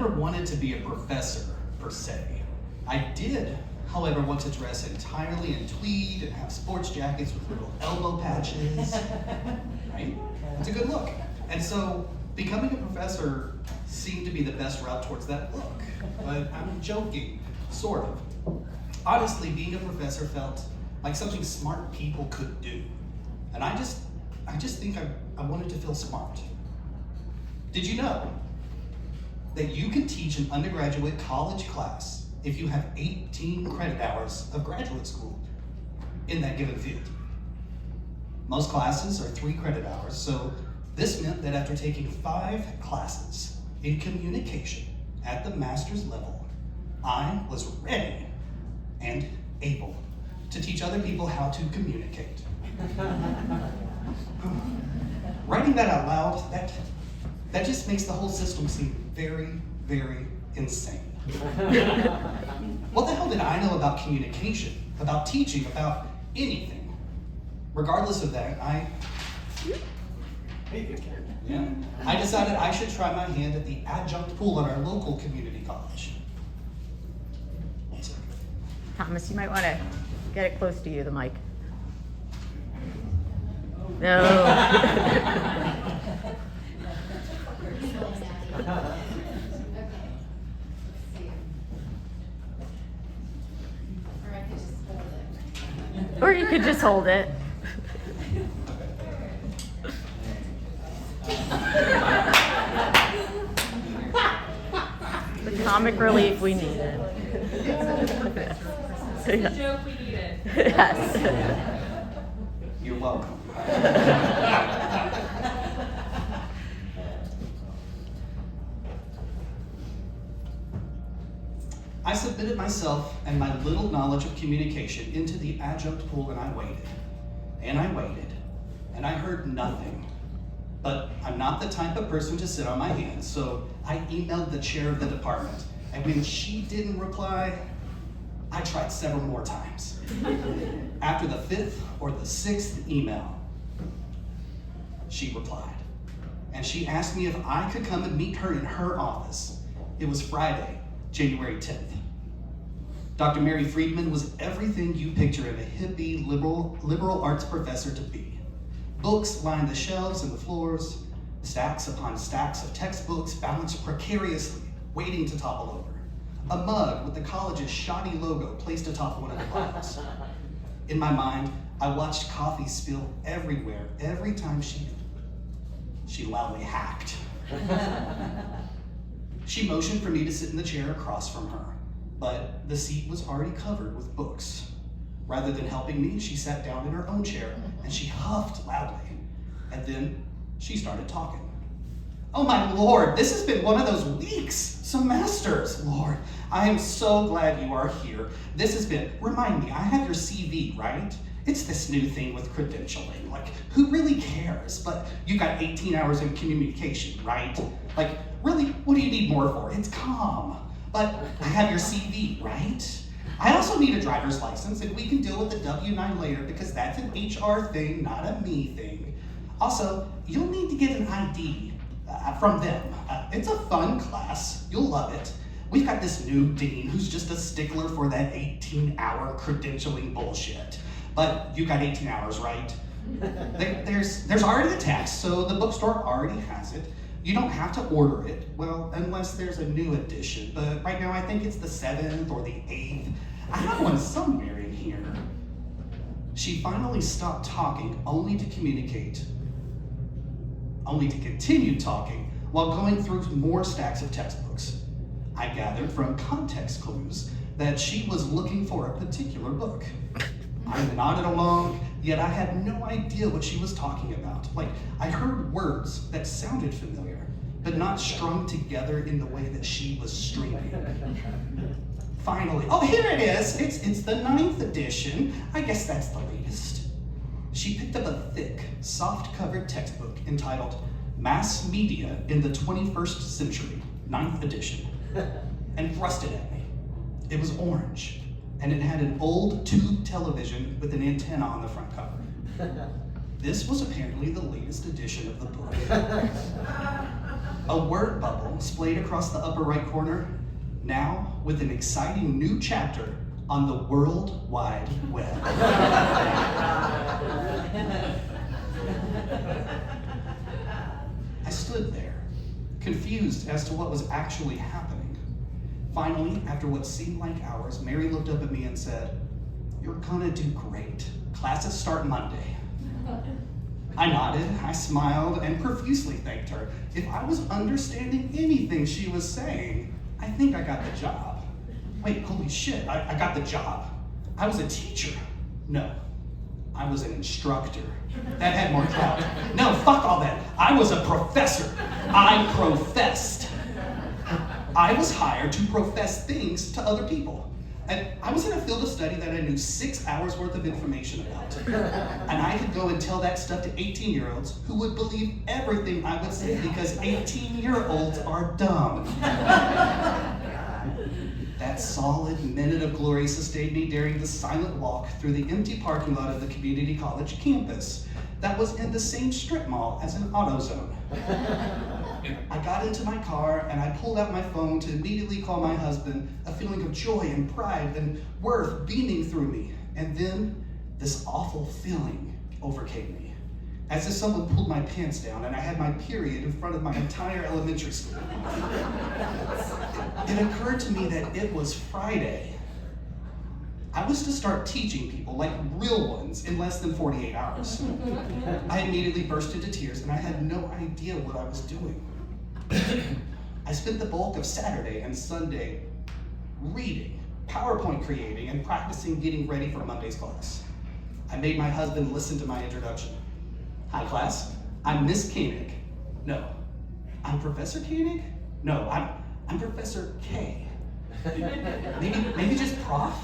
never wanted to be a professor, per se. I did, however, want to dress entirely in tweed and have sports jackets with little elbow patches, right? It's a good look. And so becoming a professor seemed to be the best route towards that look. But I'm joking, sort of. Honestly, being a professor felt like something smart people could do. And I just think I wanted to feel smart. Did you know that you can teach an undergraduate college class if you have 18 credit hours of graduate school in that given field? Most classes are 3 credit hours, so this meant that after taking 5 classes in communication at the master's level, I was ready and able to teach other people how to communicate. Writing that out loud, that just makes the whole system seem very, very insane. What the hell did I know about communication, about teaching, about anything? Regardless of that, I decided I should try my hand at the adjunct pool at our local community college. One second. Thomas, you might want to get it close to you, the mic. No. Or you could just hold it. The comic relief we needed. It's the joke we needed. Yes. You're welcome. I submitted myself and my little knowledge of communication into the adjunct pool, and I waited, and I waited, and I heard nothing. But I'm not the type of person to sit on my hands, so I emailed the chair of the department, and when she didn't reply, I tried several more times. After the 5th or the 6th email, she replied, and she asked me if I could come and meet her in her office. It was Friday, January 10th. Dr. Mary Friedman was everything you picture in a hippie, liberal arts professor to be. Books lined the shelves and the floors, stacks upon stacks of textbooks balanced precariously, waiting to topple over. A mug with the college's shoddy logo placed atop one of the bottles. In my mind, I watched coffee spill everywhere every time she loudly hacked. She motioned for me to sit in the chair across from her, but the seat was already covered with books. Rather than helping me, she sat down in her own chair and she huffed loudly. And then she started talking. Oh my Lord, this has been one of those weeks, semesters. Lord, I am so glad you are here. This has been, remind me, I have your CV, right? It's this new thing with credentialing. Like, who really cares? But you got 18 hours in communication, right? Like, really, what do you need more for? It's calm. But I have your CV, right? I also need a driver's license, and we can deal with the W-9 later because that's an HR thing, not a me thing. Also, you'll need to get an ID from them. It's a fun class. You'll love it. We've got this new dean who's just a stickler for that 18-hour credentialing bullshit. But you got 18 hours, right? There's already a text, so the bookstore already has it. You don't have to order it, well, unless there's a new edition. But right now, I think it's the 7th or the 8th. I have one somewhere in here. She finally stopped talking, only to continue talking while going through more stacks of textbooks. I gathered from context clues that she was looking for a particular book. I nodded along, yet I had no idea what she was talking about. Like, I heard words that sounded familiar, but not strung together in the way that she was streaming. Finally, oh, here it is. It's the 9th edition. I guess that's the latest. She picked up a thick, soft-covered textbook entitled Mass Media in the 21st Century, 9th edition, and thrust it at me. It was orange, and it had an old tube television with an antenna on the front cover. This was apparently the latest edition of the book. A word bubble splayed across the upper right corner, now with an exciting new chapter on the World Wide Web. I stood there, confused as to what was actually happening. Finally, after what seemed like hours, Mary looked up at me and said, "You're gonna do great. Classes start Monday." I nodded, I smiled, and profusely thanked her. If I was understanding anything she was saying, I think I got the job. Wait, holy shit, I got the job. I was a teacher. No, I was an instructor. That had more clout. No, fuck all that. I was a professor. I professed. I was hired to profess things to other people. And I was in a field of study that I knew 6 hours worth of information about. And I could go and tell that stuff to 18-year-olds who would believe everything I would say because 18-year-olds are dumb. That solid minute of glory sustained me during the silent walk through the empty parking lot of the community college campus that was in the same strip mall as an AutoZone. I got into my car and I pulled out my phone to immediately call my husband, a feeling of joy and pride and worth beaming through me. And then this awful feeling overcame me, as if someone pulled my pants down and I had my period in front of my entire elementary school. It occurred to me that it was Friday. I was to start teaching people, like real ones, in less than 48 hours. I immediately burst into tears and I had no idea what I was doing. I spent the bulk of Saturday and Sunday reading, PowerPoint creating, and practicing getting ready for Monday's class. I made my husband listen to my introduction. "Hi class, I'm Miss Koenig." "No, I'm Professor Koenig?" "No, I'm Professor K." Maybe just Prof?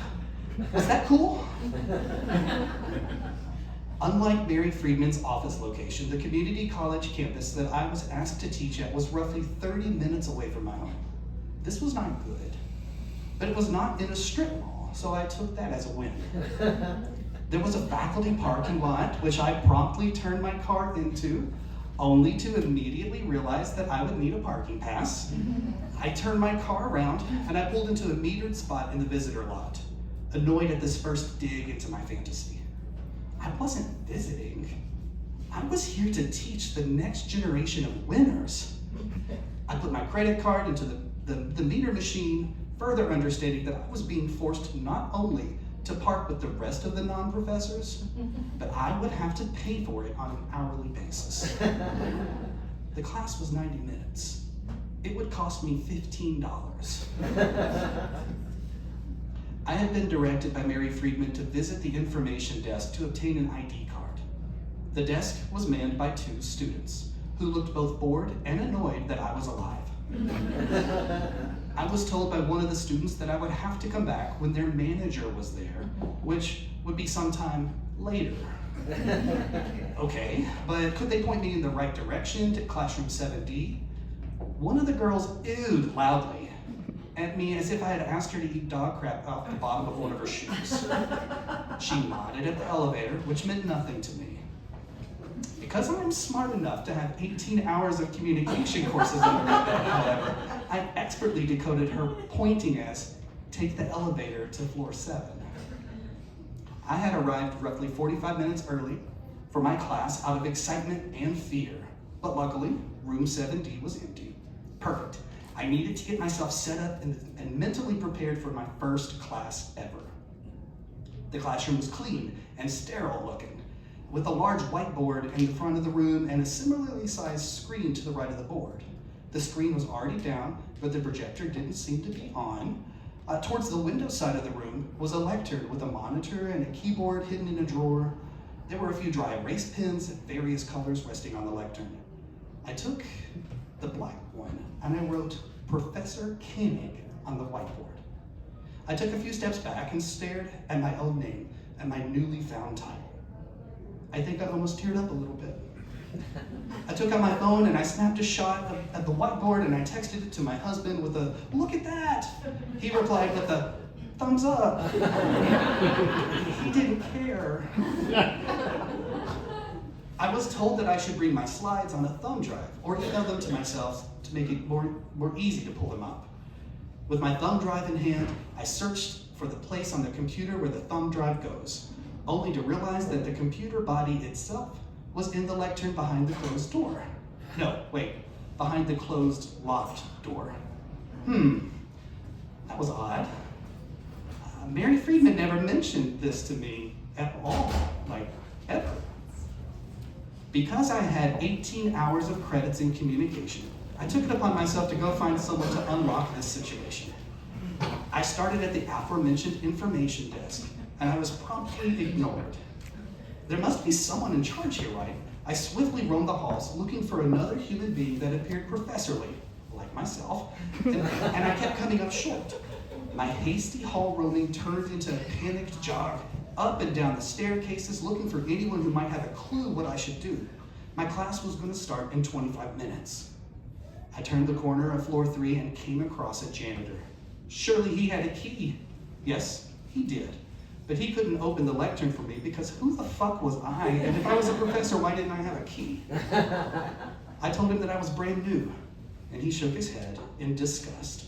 Was that cool? Unlike Mary Friedman's office location, the community college campus that I was asked to teach at was roughly 30 minutes away from my home. This was not good, but it was not in a strip mall, so I took that as a win. There was a faculty parking lot, which I promptly turned my car into, only to immediately realize that I would need a parking pass. I turned my car around and I pulled into a metered spot in the visitor lot, annoyed at this first dig into my fantasy. I wasn't visiting. I was here to teach the next generation of winners. I put my credit card into the meter machine, further understanding that I was being forced not only to park with the rest of the non-professors, but I would have to pay for it on an hourly basis. The class was 90 minutes. It would cost me $15. I had been directed by Mary Friedman to visit the information desk to obtain an ID card. The desk was manned by 2 students who looked both bored and annoyed that I was alive. I was told by one of the students that I would have to come back when their manager was there, which would be sometime later. Okay, but could they point me in the right direction to classroom 7D? One of the girls oohed loudly at me as if I had asked her to eat dog crap off the bottom of one of her shoes. She nodded at the elevator, which meant nothing to me. Because I'm smart enough to have 18 hours of communication courses under my belt, however, I expertly decoded her pointing as, "Take the elevator to floor 7. I had arrived roughly 45 minutes early for my class out of excitement and fear, but luckily, room 7D was empty. Perfect. I needed to get myself set up and mentally prepared for my first class ever. The classroom was clean and sterile looking, with a large whiteboard in the front of the room and a similarly sized screen to the right of the board. The screen was already down, but the projector didn't seem to be on. Towards the window side of the room was a lectern with a monitor and a keyboard hidden in a drawer. There were a few dry erase pens of various colors resting on the lectern. I took the black one and I wrote Professor Koenig on the whiteboard. I took a few steps back and stared at my own name and my newly found title. I think I almost teared up a little bit. I took out my phone and I snapped a shot at the whiteboard and I texted it to my husband with a, "Look at that!" He replied with a thumbs up. He didn't care. I was told that I should bring my slides on a thumb drive or email them to myself to make it more easy to pull them up. With my thumb drive in hand, I searched for the place on the computer where the thumb drive goes, only to realize that the computer body itself was in the lectern behind the closed door. No, wait, behind the closed, locked door. That was odd. Mary Friedman never mentioned this to me at all, like ever. Because I had 18 hours of credits in communication, I took it upon myself to go find someone to unlock this situation. I started at the aforementioned information desk, and I was promptly ignored. There must be someone in charge here, right? I swiftly roamed the halls, looking for another human being that appeared professorly, like myself, and I kept coming up short. My hasty hall roaming turned into a panicked jog, up and down the staircases, looking for anyone who might have a clue what I should do. My class was going to start in 25 minutes. I turned the corner of floor 3 and came across a janitor. Surely he had a key. Yes, he did. But he couldn't open the lectern for me because who the fuck was I? And if I was a professor, why didn't I have a key? I told him that I was brand new, and he shook his head in disgust.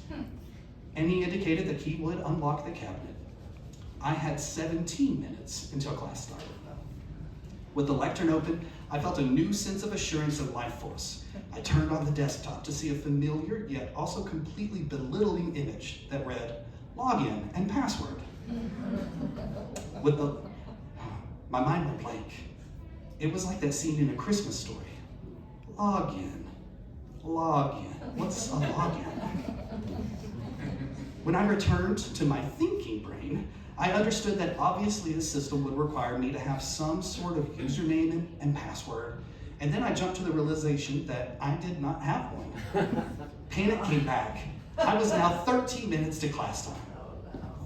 And he indicated that he would unlock the cabinet. I had 17 minutes until class started. With the lectern open, I felt a new sense of assurance and life force. I turned on the desktop to see a familiar yet also completely belittling image that read, login and password. My mind went blank. It was like that scene in A Christmas Story. Login. What's a login? When I returned to my thinking brain, I understood that obviously the system would require me to have some sort of username and password, and then I jumped to the realization that I did not have one. Panic came back. I was now 13 minutes to class time.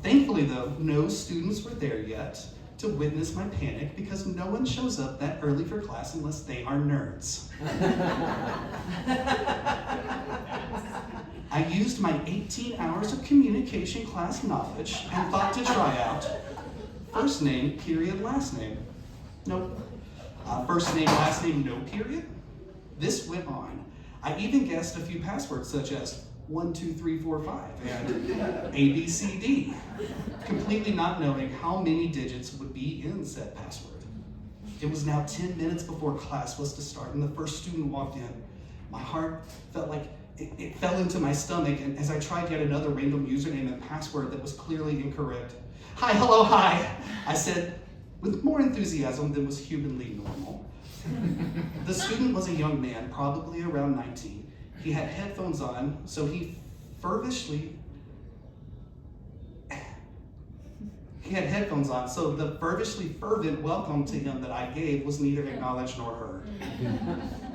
Thankfully though, no students were there yet to witness my panic because no one shows up that early for class unless they are nerds. I used my 18 hours of communication class knowledge and thought to try out first name, period, last name. Nope. First name, last name, no period. This went on. I even guessed a few passwords such as 1, 2, 3, 4, 5 and ABCD, completely not knowing how many digits would be in said password. It was now 10 minutes before class was to start and the first student walked in. My heart felt like it fell into my stomach, and as I tried yet another random username and password that was clearly incorrect. Hi, hello, hi, I said with more enthusiasm than was humanly normal. The student was a young man, probably around 19. He had headphones on, so the fervently fervent welcome to him that I gave was neither acknowledged nor heard.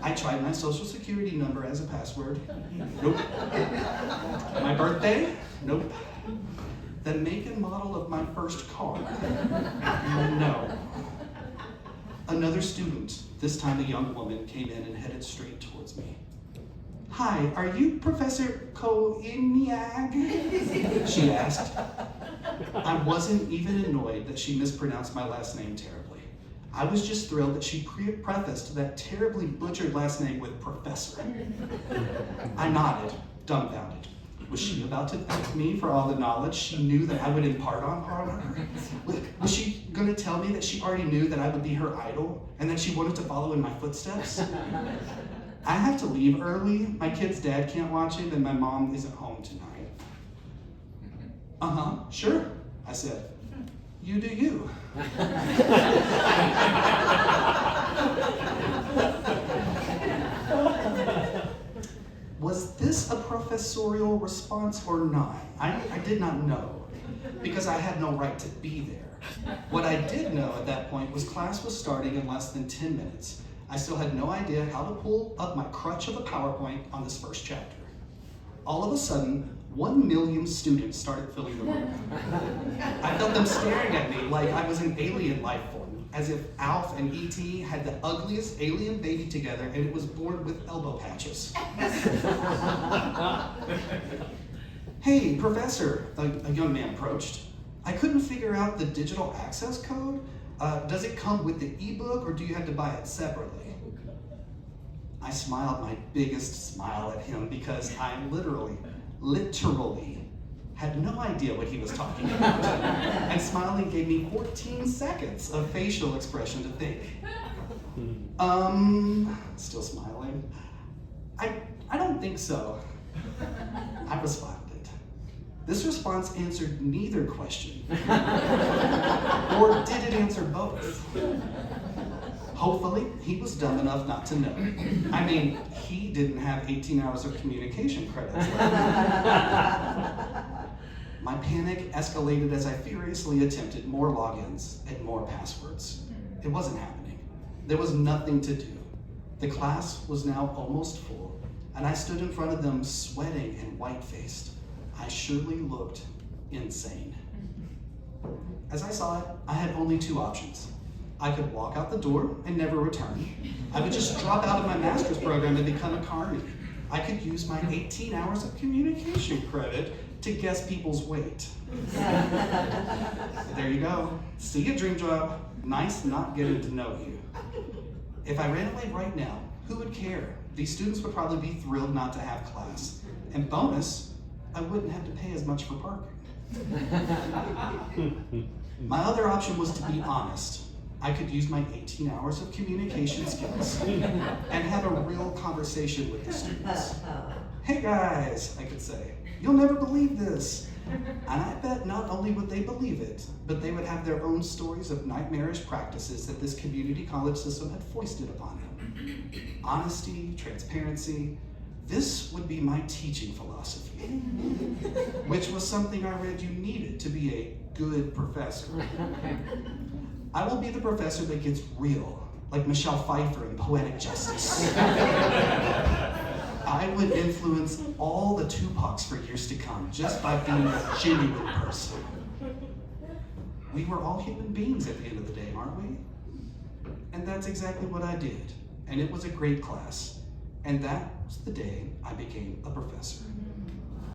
I tried my social security number as a password. Nope. My birthday? Nope. The make and model of my first car? No. Another student, this time a young woman, came in and headed straight towards me. Hi, are you Professor Koenig? She asked. I wasn't even annoyed that she mispronounced my last name terribly. I was just thrilled that she prefaced that terribly butchered last name with professor. I nodded, dumbfounded. Was she about to thank me for all the knowledge she knew that I would impart on her? Was she going to tell me that she already knew that I would be her idol and that she wanted to follow in my footsteps? I have to leave early. My kid's dad can't watch it and my mom isn't home tonight. Sure, I said. You do you. Was this a professorial response or not? I did not know, because I had no right to be there. What I did know at that point was class was starting in less than 10 minutes. I still had no idea how to pull up my crutch of a PowerPoint on this first chapter. All of a sudden, 1 million students started filling the room. I felt them staring at me like I was an alien life form, as if Alf and E.T. had the ugliest alien baby together and it was born with elbow patches. Hey, professor, a young man approached. I couldn't figure out the digital access code. Does it come with the ebook or do you have to buy it separately? I smiled my biggest smile at him because I literally had no idea what he was talking about. And smiling gave me 14 seconds of facial expression to think. Still smiling. I don't think so. I responded. This response answered neither question. Or did it answer both? Hopefully, he was dumb enough not to know. I mean, he didn't have 18 hours of communication credits left. My panic escalated as I furiously attempted more logins and more passwords. It wasn't happening. There was nothing to do. The class was now almost full, and I stood in front of them sweating and white-faced. I surely looked insane. As I saw it, I had only two options. I could walk out the door and never return. I would just drop out of my master's program and become a carny. I could use my 18 hours of communication credit to guess people's weight. There you go. See you, dream job. Nice not getting to know you. If I ran away right now, who would care? These students would probably be thrilled not to have class. And bonus, I wouldn't have to pay as much for parking. My other option was to be honest. I could use my 18 hours of communication skills and have a real conversation with the students. Hey guys, I could say, you'll never believe this. And I bet not only would they believe it, but they would have their own stories of nightmarish practices that this community college system had foisted upon them. Honesty, transparency, this would be my teaching philosophy, which was something I read you needed to be a good professor. I will be the professor that gets real, like Michelle Pfeiffer in Poetic Justice. I would influence all the Tupacs for years to come just by being a genuine person. We were all human beings at the end of the day, aren't we? And that's exactly what I did. And it was a great class. And that was the day I became a professor.